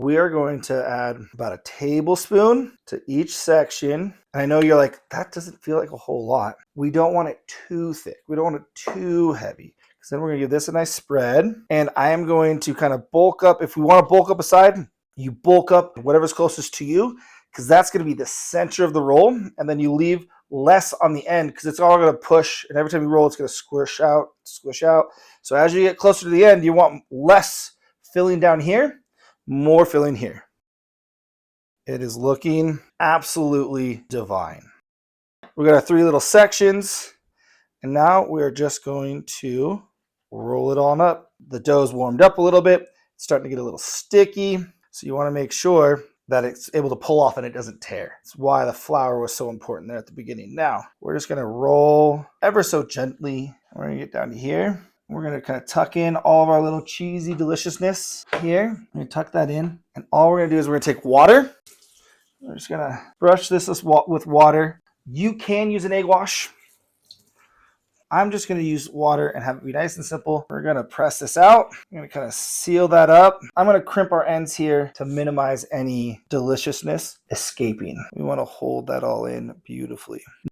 We are going to add about a tablespoon to each section. I know you're like, that doesn't feel like a whole lot. We don't want it too thick. We don't want it too heavy. Because then we're going to give this a nice spread. And I am going to kind of bulk up. If we want to bulk up a side, you bulk up whatever's closest to you, because that's going to be the center of the roll. And then you leave less on the end because it's all going to push. And every time you roll, it's going to squish out. So as you get closer to the end, you want less filling down here, more filling here. It is looking absolutely divine. We got our 3 little sections, and now we're just going to roll it on up. The dough's warmed up a little bit. It's starting to get a little sticky, so you want to make sure that it's able to pull off and it doesn't tear. That's why the flour was so important there at the beginning. Now, we're just going to roll ever so gently. We're going to get down to here. We're going to kind of tuck in all of our little cheesy deliciousness here. We're going to tuck that in. And all we're going to do is we're going to take water. We're just going to brush this with water. You can use an egg wash. I'm just going to use water and have it be nice and simple. We're going to press this out. I'm going to kind of seal that up. I'm going to crimp our ends here to minimize any deliciousness escaping. We want to hold that all in beautifully.